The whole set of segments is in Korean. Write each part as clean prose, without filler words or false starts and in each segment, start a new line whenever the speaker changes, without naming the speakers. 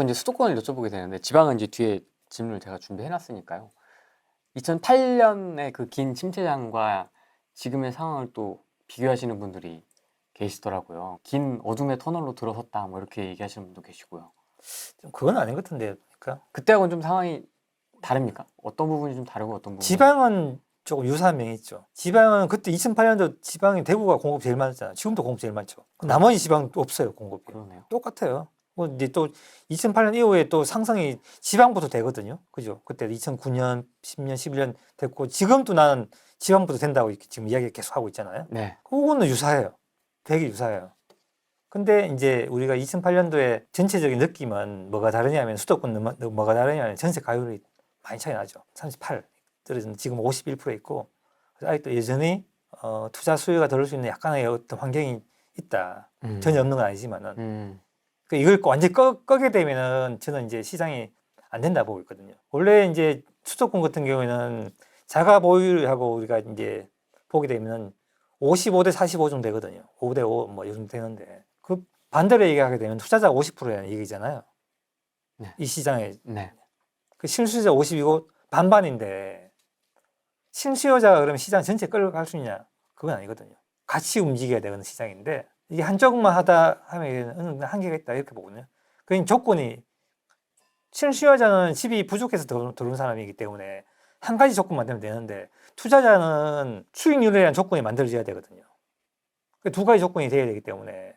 자꾸 이제 수도권을 여쭤보게 되는데 지방은 이제 뒤에 질문을 제가 준비해놨으니까요. 2008년의 그 긴 침체장과 지금의 상황을 또 비교하시는 분들이 계시더라고요. 긴 어둠의 터널로 들어섰다 뭐 이렇게 얘기하시는 분도 계시고요.
좀 그건 아닌 것 같은데. 그러니까
그때하고는 좀 상황이 다릅니까? 어떤 부분이 좀 다르고 어떤 부분이?
지방은 조금 유사한 면이 있죠. 지방은 그때 2008년도 지방이 대구가 공급 제일 많았잖아요. 지금도 공급 제일 많죠. 나머지 지방 없어요, 공급이.
그러네요.
똑같아요. 뭐 이제 또 2008년 이후에 또 상승이 지방부터 되거든요. 그죠? 그때 2009년, 10년, 11년 됐고 지금도 나는 지방부터 된다고 이렇게 지금 이야기 계속 하고 있잖아요.
네.
그거는 유사해요. 되게 유사해요. 근데 이제 우리가 2008년도에 전체적인 느낌은 뭐가 다르냐면 수도권 뭐가 다르냐면 전세 가율이 많이 차이 나죠. 38 떨어지는 지금 51%에 있고 아직도 여전히 투자 수요가 들어올 수 있는 약간의 어떤 환경이 있다. 전혀 없는 건 아니지만은 이걸 완전히 끄게 되면은 저는 이제 시장이 안 된다 보고 있거든요. 원래 이제 수도권 같은 경우에는 자가 보유하고 우리가 이제 보게 되면은 55대 45 정도 되거든요. 5대 5 뭐 이 정도 되는데 그 반대로 얘기하게 되면 투자자가 50%라는 얘기잖아요.
네.
이 시장에
네.
그 실수요자 50이고 반반인데 실수요자가 그러면 시장 전체 끌어갈 수 있냐? 그건 아니거든요. 같이 움직여야 되는 시장인데 이게 한쪽만 하다 하면 어느 정도 한계가 있다 이렇게 보거든요. 그 조건이 실수요자는 집이 부족해서 들어온 사람이기 때문에 한 가지 조건만 되면 되는데 투자자는 수익률에 대한 조건이 만들어져야 되거든요. 그 두 가지 조건이 돼야 되기 때문에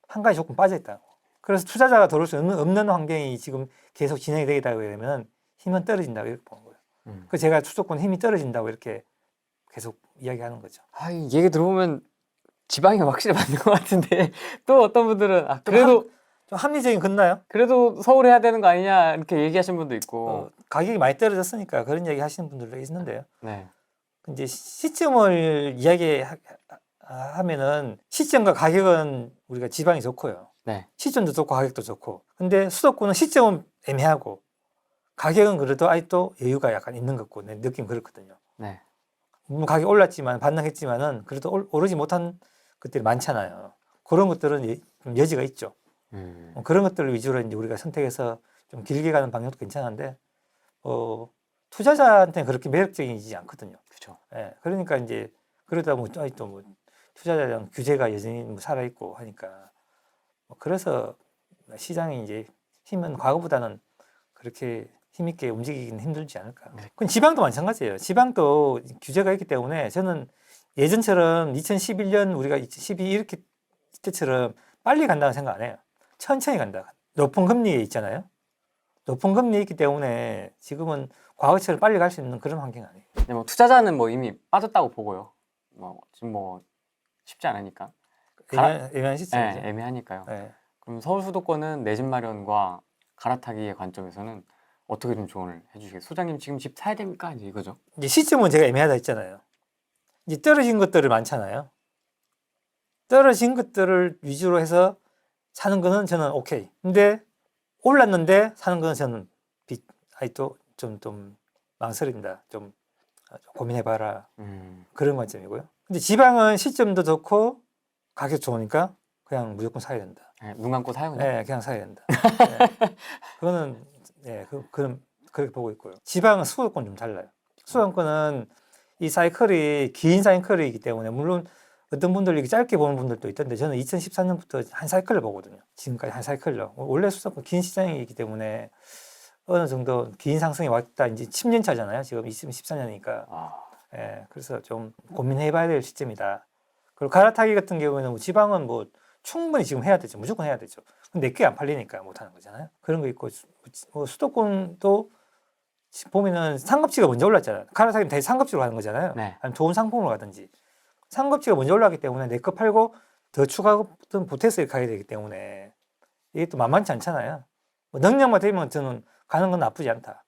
한 가지 조건 빠져 있다고. 그래서 투자자가 들어올 수 없는 환경이 지금 계속 진행이 되다 보면 힘은 떨어진다고 이렇게 보는 거예요. 그 제가 수도권 힘이 떨어진다고 이렇게 계속 이야기하는 거죠.
이 얘기 들어보면 지방이 확실히 맞는 것 같은데 또 어떤 분들은 그래도
좀 합리적인 건
그래도 서울 해야 되는 거 아니냐 이렇게 얘기하시는 분도 있고
가격이 많이 떨어졌으니까 그런 얘기 하시는 분들도 있는데요.
네.
이제 시점을 이야기하면은 시점과 가격은 우리가 지방이 좋고요.
네.
시점도 좋고 가격도 좋고. 근데 수도권은 시점은 애매하고 가격은 그래도 아직도 여유가 약간 있는 것 같고 내 느낌 그렇거든요.
네.
물론 가격이 올랐지만 반등했지만은 그래도 오르지 못한 것들이 많잖아요. 그런 것들은 좀 여지가 있죠. 그런 것들을 위주로 이제 우리가 선택해서 좀 길게 가는 방향도 괜찮은데 투자자한테는 그렇게 매력적이지 않거든요.
그렇죠.
예, 그러니까 이제 그러다 뭐 또 뭐 투자자에 대한 규제가 여전히 뭐 살아 있고 하니까 그래서 시장이 이제 힘은 과거보다는 그렇게 힘있게 움직이기는 힘들지 않을까.
네.
그건 지방도 마찬가지예요. 지방도 규제가 있기 때문에 저는 예전처럼 2011년 우리가 2012 이렇게 때처럼 빨리 간다는 생각 안 해요. 천천히 간다. 높은 금리에 있잖아요. 높은 금리에 있기 때문에 지금은 과거처럼 빨리 갈 수 있는 그런 환경 아니에요.
네, 뭐 투자자는 뭐 이미 빠졌다고 보고요. 뭐 지금 뭐 쉽지 않으니까.
애매한 시점이죠.
네, 애매하니까요.
네.
그럼 서울 수도권은 내 집 마련과 갈아타기의 관점에서는 어떻게 좀 조언을 해주시겠어요? 소장님 지금 집 사야 됩니까? 이제 이거죠.
이제 시점은 제가 애매하다 했잖아요. 이제 떨어진 것들을 많잖아요. 떨어진 것들을 위주로 해서 사는 거는 저는 오케이. 근데 올랐는데 사는 거는 저는 아직도 좀 망설입니다. 좀 고민해봐라. 그런 관점이고요. 근데 지방은 시점도 좋고 가격 좋으니까 그냥 무조건 사야 된다.
네, 눈 감고 사요 그냥?
네, 그냥 사야 된다. 네. 그거는 그렇게 보고 있고요. 지방은 수도권 좀 달라요. 수도권은 이 사이클이 긴 사이클이기 때문에 물론 어떤 분들이 짧게 보는 분들도 있던데 저는 2014년부터 한 사이클을 보거든요. 지금까지 한 사이클로. 원래 수도권 긴 시장이기 때문에 어느 정도 긴 상승이 왔다. 이제 10년 차잖아요. 지금 2014년이니까. 예, 그래서 좀 고민해봐야 될 시점이다. 그리고 갈아타기 같은 경우에는 지방은 뭐 충분히 지금 해야 되죠. 무조건 해야 되죠. 근데 내게 안 팔리니까 못하는 거잖아요. 그런 거 있고 수도권도 보면은 상급지가 먼저 올랐잖아요. 갈아타기는 다시 상급지로 가는 거잖아요.
네.
아니면 좋은 상품으로 가든지. 상급지가 먼저 올랐기 때문에 내 거 팔고 더 추가 보태서 가야 되기 때문에 이게 또 만만치 않잖아요. 뭐 능력만 되면 저는 가는 건 나쁘지 않다.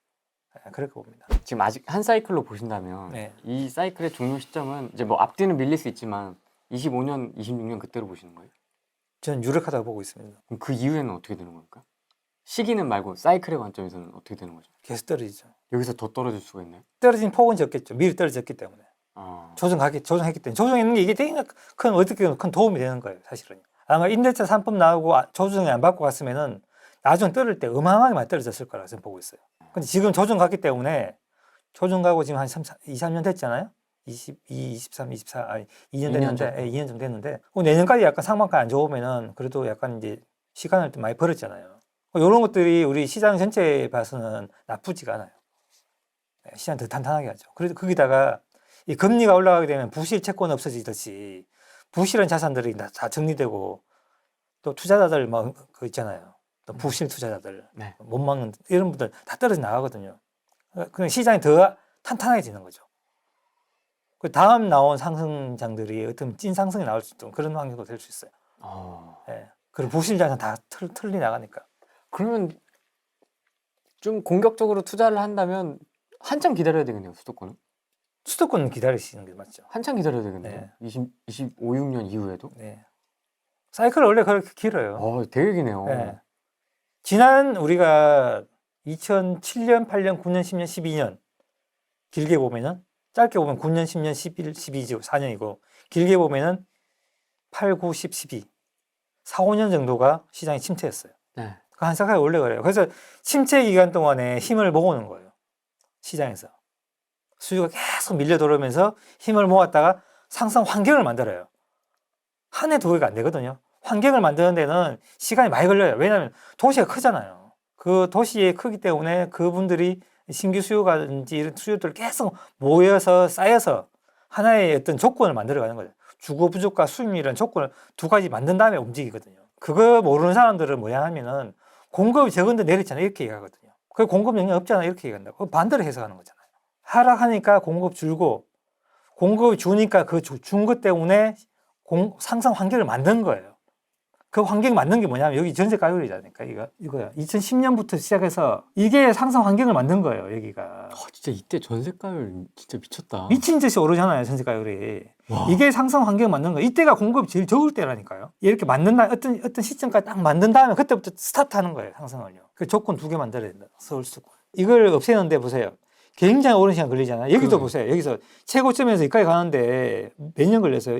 그렇게 봅니다.
지금 아직 한 사이클로 보신다면
네.
이 사이클의 종료 시점은 이제 뭐 앞뒤는 밀릴 수 있지만 25년, 26년 그때로 보시는 거예요?
저는 유력하다고 보고 있습니다.
그럼 그 이후에는 어떻게 되는 겁니까? 시기는 말고 사이클의 관점에서는 어떻게 되는 거죠?
계속 떨어지죠.
여기서 더 떨어질 수가 있나요?
떨어진 폭은 적겠죠. 미리 떨어졌기 때문에. 조정했기 때문에. 조정했는 게 이게 되게 큰 도움이 되는 거예요. 사실은. 아마 임대차 3법 나오고 조정이 안 받고 갔으면은 나중 떨어질 때 어마어마하게 많이 떨어졌을 거라고 저는 보고 있어요. 근데 지금 조정 갔기 때문에 조정 가고 지금 한 2, 3년 됐잖아요. 22, 23, 24, 아니 2년
2년
됐는데,
정도.
2년 정도 됐는데 내년까지 약간 상반가 안 좋으면은 그래도 약간 이제 시간을 좀 많이 벌었잖아요. 이런 것들이 우리 시장 전체에 봐서는 나쁘지가 않아요. 시장 더 탄탄하게 하죠. 그래도 거기다가 이 금리가 올라가게 되면 부실 채권 없어지듯이 부실한 자산들이 다 정리되고 또 투자자들 뭐 그 있잖아요. 또 부실 투자자들
네.
못 막는 이런 분들 다 떨어져 나가거든요. 그냥 시장이 더 탄탄해지는 거죠. 그 다음 나온 상승장들이 어떤 찐 상승이 나올 수 있는 그런 환경도 될 수 있어요. 예. 그리고 부실 자산 다 틀리 나가니까.
그러면 좀 공격적으로 투자를 한다면 한참 기다려야 되겠네요, 수도권은.
수도권은 기다리시는 게 맞죠.
한참 기다려야 되겠네요.
네.
25, 6년 이후에도.
네. 사이클 원래 그렇게 길어요.
되게 기네요.
네. 지난 우리가 2007년, 8년, 9년, 10년, 12년 길게 보면은 짧게 보면 9년, 10년, 11, 12죠. 4년이고 길게 보면은 8, 9, 10, 12 4, 5년 정도가 시장이 침체였어요.
네.
한 사이클이 원래 그래요. 그래서 침체 기간 동안에 힘을 모으는 거예요. 시장에서. 수요가 계속 밀려 들어오면서 힘을 모았다가 상승 환경을 만들어요. 한 해, 두 해가 안 되거든요. 환경을 만드는 데는 시간이 많이 걸려요. 왜냐하면 도시가 크잖아요. 그 도시의 크기 때문에 그분들이 신규 수요가든지 이런 수요들을 계속 모여서 쌓여서 하나의 어떤 조건을 만들어가는 거죠. 주거 부족과 수익률이라는 조건을 두 가지 만든 다음에 움직이거든요. 그거 모르는 사람들은 뭐냐 하면은 공급이 적은데 내렸잖아요. 이렇게 얘기하거든요. 그 공급 영향 없잖아. 이렇게 얘기한다고. 반대로 해석하는 거잖아요. 하락하니까 공급 줄고 공급이 주니까 그 준 것 때문에 상승 환경을 만든 거예요. 그 환경을 만든 게 뭐냐면 여기 전세 가율이잖아요. 이거야. 2010년부터 시작해서 이게 상승 환경을 만든 거예요. 여기가.
진짜 이때 전세가율 진짜 미쳤다.
미친 듯이 오르잖아요. 전세 가율이.
와.
이게 상승 환경을 만든 거예요. 이때가 공급이 제일 적을 때라니까요. 이렇게 만든다 어떤 시점까지 딱 만든 다음에 그때부터 스타트하는 거예요. 상승을요. 그 조건 두 개 만들어야 된다. 서울 수도권. 이걸 없애는데 보세요. 굉장히 오랜 시간 걸리잖아요. 여기도 보세요. 여기서 최고점에서 여기까지 가는데 몇 년 걸렸어요?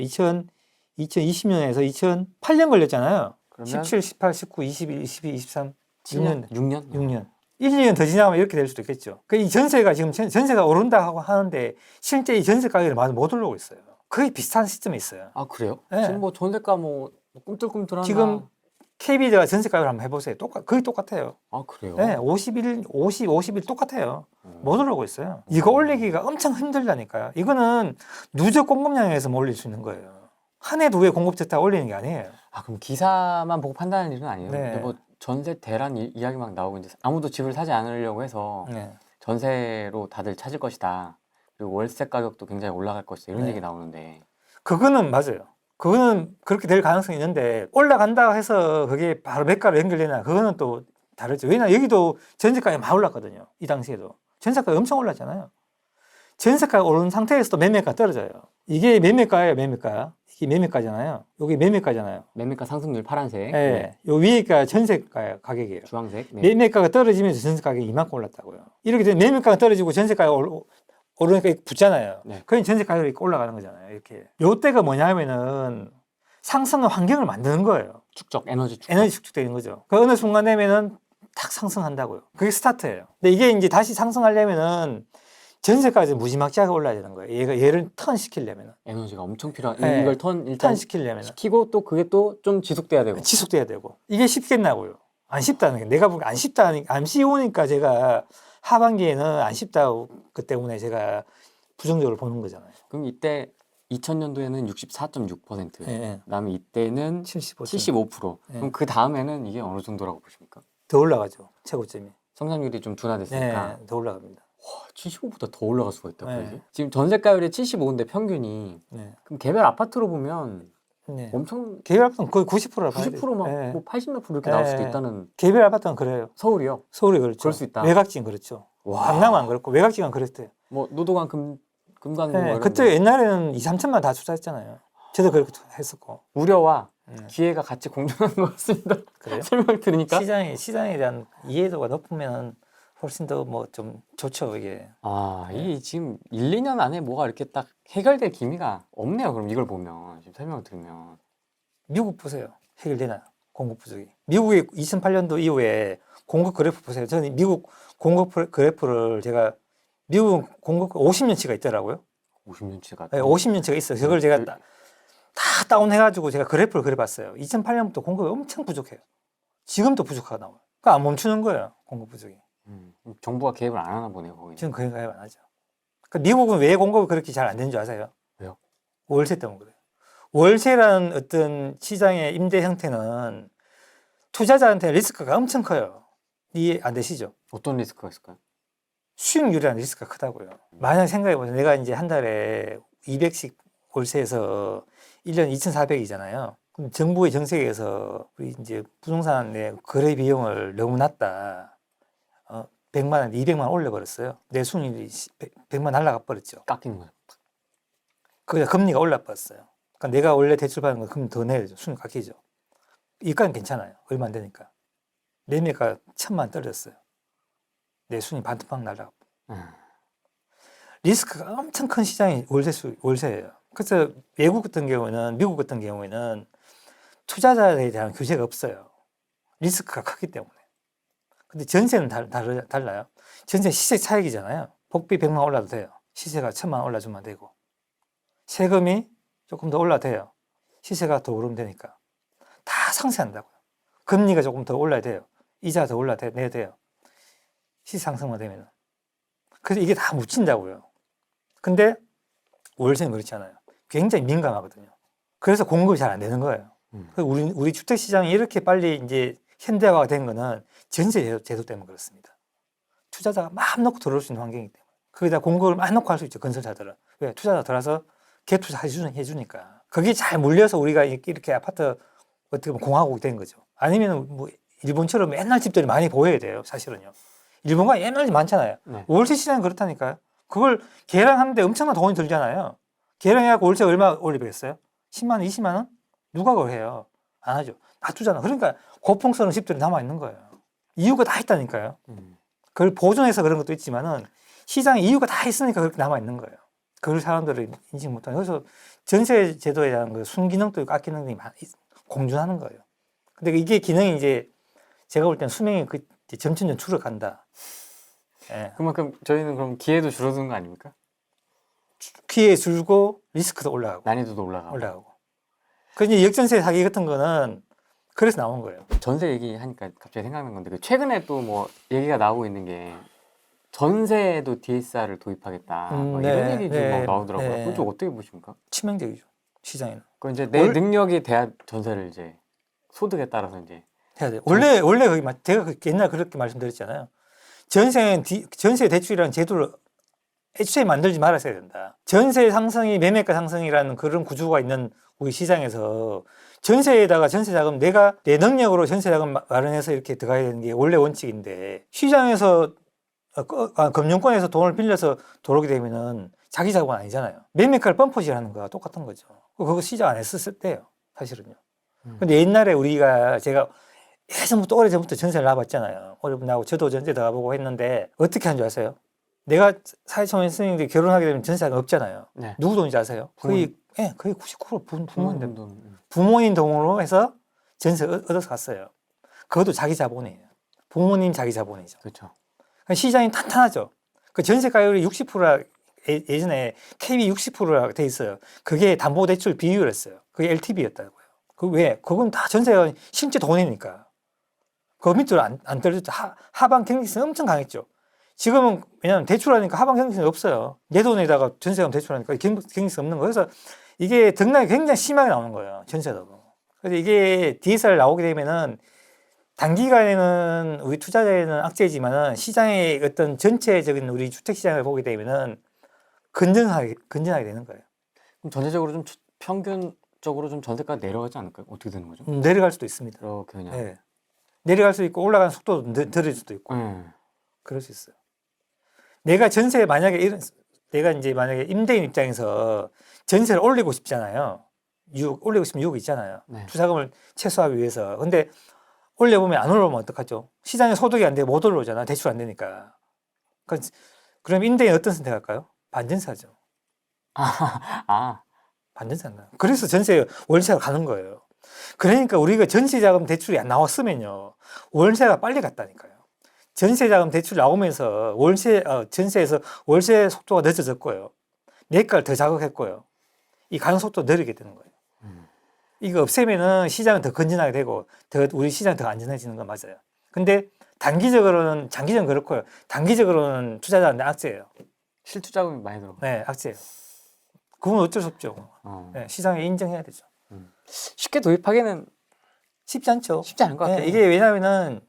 2020년에서 2008년 걸렸잖아요.
그러면
17, 18, 19, 21, 22, 23, 6년.
6년?
6년. 1, 2년 더 지나면 이렇게 될 수도 있겠죠. 이 전세가 지금 전세가 오른다 하고 하는데 실제 이 전세 가격이 많이 못 올라오고 있어요. 거의 비슷한 시점에 있어요.
아, 그래요?
네.
지금 뭐 전세가 뭐 꿈틀꿈틀하나?
지금 KB가 전세 가격을 한번 해보세요. 거의 똑같아요.
아, 그래요?
네, 50일 똑같아요. 못 올라오고 있어요. 이거 올리기가 엄청 힘들다니까요. 이거는 누적 공급량에서 올릴 수 있는 거예요. 한 해, 두 해 공급 좋다 올리는 게 아니에요.
아, 그럼 기사만 보고 판단하는 일은 아니에요?
네.
근데 뭐 전세 대란 이야기 막 나오고 이제 아무도 집을 사지 않으려고 해서
네.
전세로 다들 찾을 것이다. 그리고 월세 가격도 굉장히 올라갈 것이다. 이런
네.
얘기 나오는데.
그거는 맞아요. 그거는 그렇게 될 가능성이 있는데 올라간다 해서 그게 바로 매가로 연결되나 그거는 또 다르죠. 왜냐 여기도 전세가가 많이 올랐거든요. 이 당시에도 전세가가 엄청 올랐잖아요. 전세가가 오른 상태에서 또 매매가 떨어져요. 이게 매매가예요. 매매가. 이게 매매가잖아요. 여기 매매가잖아요.
매매가 상승률 파란색,
네. 요 위에가 전세가 가격이에요.
주황색. 네.
매매가가 떨어지면서 전세 가격이 이만큼 올랐다고요. 이렇게 되면 매매가가 떨어지고 전세가가 오르니까 붙잖아요.
네.
그럼 전세 가격이 올라가는 거잖아요. 이렇게. 요때가 뭐냐면은 상승의 환경을 만드는 거예요.
축적, 에너지 축적.
에너지 축적되는 거죠. 그 어느 순간 되면은 탁 상승한다고요. 그게 스타트예요. 근데 이게 이제 다시 상승하려면은 전세까지 무지막지하게 올라야 되는 거예요. 얘를 턴 시키려면은.
에너지가 엄청 필요한.
네.
이걸 일단
턴 시키려면은.
시키고 또 그게 또 좀 지속돼야 되고.
지속돼야 되고. 이게 쉽겠나고요. 안 쉽다는 게 내가 보기엔 안 쉬우니까 제가 하반기에는 안 쉽다고 그 때문에 제가 부정적으로 보는 거잖아요.
그럼 이때 2000년도에는 64.6%.
예.
그다음에 이때는
75.
75%.
예.
그럼 그 다음에는 이게 어느 정도라고 보십니까?
더 올라가죠. 최고점이.
성장률이 좀 둔화됐으니까.
네, 더 올라갑니다.
75보다 더 올라갈 수가 있다고
네.
이게? 지금 전세가율이 75인데 평균이.
네.
그럼 개별 아파트로 보면
네.
엄청
개별 아파트는 거의 90%라 봐야
90% 막
네.
뭐 80몇 프로 이렇게 나올 수도
네.
있다는.
개별 아파트는 그래요.
서울이요.
서울이 그렇죠.
그럴 수 있다.
외곽지는 그렇죠.
와.
강남은 안 그렇고 외곽지는 그랬대요.
뭐 노도강 금강 뭐
네.
이런
그때
거.
옛날에는 2, 3천만 다 투자했잖아요. 저도 그렇게 했었고.
우려와
네.
기회가 같이 공존한 것 같습니다.
그래요?
설명 들으니까.
시장에 대한 이해도가 높으면 훨씬 더 뭐 좀 좋죠, 이게.
이 지금 1, 2년 안에 뭐가 이렇게 딱 해결될 기미가 없네요. 그럼 이걸 보면 지금 설명을 들으면
미국 보세요. 해결되나요? 공급 부족이. 미국이 2008년도 이후에 공급 그래프 보세요. 저는 미국 공급 그래프를 제가 미국 공급 50년치가 있더라고요.
50년치가.
네, 50년치가 있어요. 그걸 제가 다 다운해가지고 제가 그래프를 그려봤어요. 2008년부터 공급이 엄청 부족해요. 지금도 부족하가 나와요. 그러니까 안 멈추는 거예요. 공급 부족이.
정부가 개입을 안 하나 보네요, 거기.
지금 그런 가입 안 하죠. 그러니까 미국은 왜 공급이 그렇게 잘 안 되는 줄 아세요?
왜요?
월세 때문에 그래요. 월세라는 어떤 시장의 임대 형태는 투자자한테 리스크가 엄청 커요. 이해 안 되시죠?
어떤 리스크가 있을까요?
수익률이라는 리스크가 크다고요. 만약 생각해보세요. 내가 이제 한 달에 200씩 월세에서 1년 2,400이잖아요. 그럼 정부의 정책에서 우리 이제 부동산의 거래 비용을 너무 낮다. 100만 원, 200만 원 올려버렸어요. 내 수익률이 100만 날라가 버렸죠.
깎이는 거예요.
거기다 금리가 올라 버렸어요. 그러니까 내가 원래 대출 받는 거 금리 더 내야죠. 수익 깎이죠. 이까는 괜찮아요. 얼마 안 되니까. 매매가 1,000만 떨어졌어요. 내 수익이 반토막 날라가. 리스크가 엄청 큰 시장이 월세예요. 그래서 외국 같은 경우는, 미국 같은 경우에는 투자자에 대한 규제가 없어요. 리스크가 크기 때문에. 근데 전세는 달라요. 전세 시세 차익이잖아요. 복비 100만 올라도 돼요. 시세가 1,000만 올라주면 되고. 세금이 조금 더 올라도 돼요. 시세가 더 오르면 되니까. 다 상쇄한다고요. 금리가 조금 더 올라야 돼요. 이자 더 내야 돼요. 시세 상승만 되면. 그래서 이게 다 묻힌다고요. 근데 월세는 그렇지 않아요. 굉장히 민감하거든요. 그래서 공급이 잘 안 되는 거예요. 우리 주택 시장이 이렇게 빨리 이제 현대화가 된 거는 전세 제도 때문에 그렇습니다. 투자자가 마음 놓고 들어올 수 있는 환경이기 때문에. 거기다 공급을 마음 놓고 할 수 있죠. 건설사들은. 왜? 투자자 들어와서 갭투자 해주니까. 그게 잘 물려서 우리가 이렇게 아파트 어떻게 보면 공화국이 된 거죠. 아니면 뭐 일본처럼 옛날 집들이 많이 보여야 돼요. 사실은요. 일본과 옛날 집 많잖아요.
네.
월세 시장이 그렇다니까요. 그걸 계량하는데 엄청난 돈이 들잖아요. 계량해갖고 월세 얼마 올리겠어요? 10만 원, 20만 원? 누가 그걸 해요? 안 하죠. 놔두잖아. 그러니까 고풍스러운 집들이 남아있는 거예요. 이유가 다 있다니까요. 그걸 보존해서 그런 것도 있지만은 시장에 이유가 다 있으니까 그렇게 남아있는 거예요. 그걸 사람들이 인식 못하는. 그래서 전세 제도에 대한 그 순기능도 있고 악기능이 공존하는 거예요. 근데 이게 기능이 이제 제가 볼 때는 수명이 점점 줄어간다. 예.
그만큼 저희는 그럼 기회도 줄어드는 거 아닙니까?
기회 줄고 리스크도 올라가고.
난이도도 올라가고.
그 이제 역전세 사기 같은 거는 그래서 나온 거예요.
전세 얘기하니까 갑자기 생각난 건데 최근에 또 뭐 얘기가 나오고 있는 게 전세에도 DSR을 도입하겠다 뭐
네,
이런 얘기 좀
네,
막 나오더라고요.
네.
그건 좀 어떻게 보십니까?
치명적이죠. 시장에는.
그 이제 내 능력이 돼야 전세를 이제 소득에 따라서 이제
해야 돼요. 원래 거기 제가 옛날 그렇게 말씀드렸잖아요. 전세 대출이라는 제도를 애초에 만들지 말았어야 된다. 전세 상승이 매매가 상승이라는 그런 구조가 있는 우리 시장에서 전세에다가 전세 자금 내가 내 능력으로 전세 자금 마련해서 이렇게 들어가야 되는 게 원래 원칙인데 시장에서 금융권에서 돈을 빌려서 들어오게 되면은 자기 자금은 아니잖아요. 매매가를 펌프질하는 거와 똑같은 거죠. 그거 시작 안 했을 때요. 사실은요. 근데 옛날에 제가 예전부터 오래전부터 전세를 나와봤잖아요. 오래전부터 나오고 저도 전세 나와보고 했는데 어떻게 하는 줄 아세요? 내가 사회초년 선생님들이 결혼하게 되면 전세가 없잖아요.
네.
누구 돈인지 아세요? 거의 99% 부모님
돈.
부모님 돈으로 해서 전세 얻어서 갔어요. 그것도 자기 자본이에요. 부모님 자기 자본이죠.
그렇죠.
시장이 탄탄하죠. 그 전세 가율이 60%라 예전에 KB 60%라 돼 있어요. 그게 담보대출 비율이었어요. 그게 LTV였다고요. 그 왜? 그건 다 전세가 실제 돈이니까. 그 밑으로 안 떨어졌죠. 하방 경직성이 엄청 강했죠. 지금은 왜냐하면 대출하니까 하방 경직성이 없어요. 내 돈에다가 전세금 대출하니까 경직성 없는 거예요. 그래서 이게 등락이 굉장히 심하게 나오는 거예요. 전세도. 그래서 이게 DSR 나오게 되면은 단기간에는 우리 투자자에는 악재지만은 시장의 어떤 전체적인 우리 주택 시장을 보게 되면은 건전하게 되는 거예요.
그럼 전체적으로 좀 평균적으로 좀 전세가 내려가지 않을까요? 어떻게 되는 거죠?
내려갈 수도 있습니다.
이렇게 그냥.
네. 내려갈 수 있고 올라가는 속도도 느릴 수도 있고 그럴 수 있어요. 내가 내가 이제 만약에 임대인 입장에서 전세를 올리고 싶잖아요. 올리고 싶으면 유혹이 있잖아요.
네.
투자금을 최소화하기 위해서. 근데 올려보면 안 올라오면 어떡하죠? 시장에 소득이 안 되고 못 올라오잖아. 대출 안 되니까. 그럼 임대인 어떤 선택할까요? 반전세하죠.
아,
반전세 한다. 그래서 전세 월세가 가는 거예요. 그러니까 우리가 전세자금 대출이 안 나왔으면요. 월세가 빨리 갔다니까요. 전세자금 대출 나오면서 전세에서 월세 속도가 늦어졌고요. 매가를 더 자극했고요. 이 가능 속도가 느리게 되는 거예요. 이거 없애면은 시장은 더 건전하게 되고 우리 시장이 더 안전해지는 건 맞아요. 근데 장기적으로는 그렇고요. 단기적으로는 투자자한테 악재예요.
실투자금이 많이 들어.
네, 악재예요. 그건 어쩔 수 없죠.
어.
네, 시장에 인정해야 되죠.
쉽게 도입하기는
쉽지 않죠.
쉽지 않을 것 같아요.
네, 이게 왜냐하면은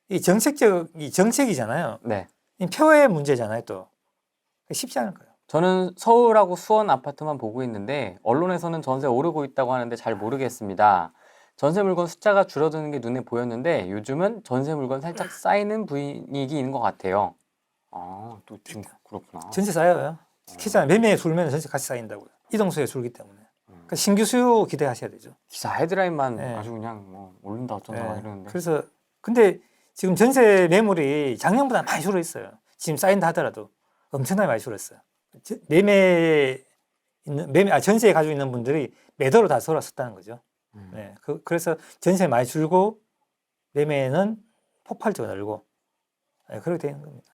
이 정책이잖아요.
네.
이 표의 문제잖아요. 또 쉽지 않을 거예요.
저는 서울하고 수원 아파트만 보고 있는데 언론에서는 전세 오르고 있다고 하는데 잘 모르겠습니다. 전세 물건 숫자가 줄어드는 게 눈에 보였는데 요즘은 전세 물건 살짝 쌓이는 분위기인 것 같아요. 아, 또 지금 그렇구나.
전세 쌓여요. 시장 매매에 줄면 전세 같이 쌓인다고요. 이동수에 줄기 때문에. 그러니까 신규 수요 기대하셔야 되죠.
기사 헤드라인만
네.
아주 그냥 뭐 오른다 어쩐다 막 이러는데.
그래서 근데 지금 전세 매물이 작년보다 많이 줄어 있어요. 지금 쌓인다 하더라도 엄청나게 많이 줄었어요. 전세에 가지고 있는 분들이 매도로 다 돌아섰다는 거죠. 네, 그래서 전세 많이 줄고 매매는 폭발적으로 늘고 그렇게 되는 겁니다.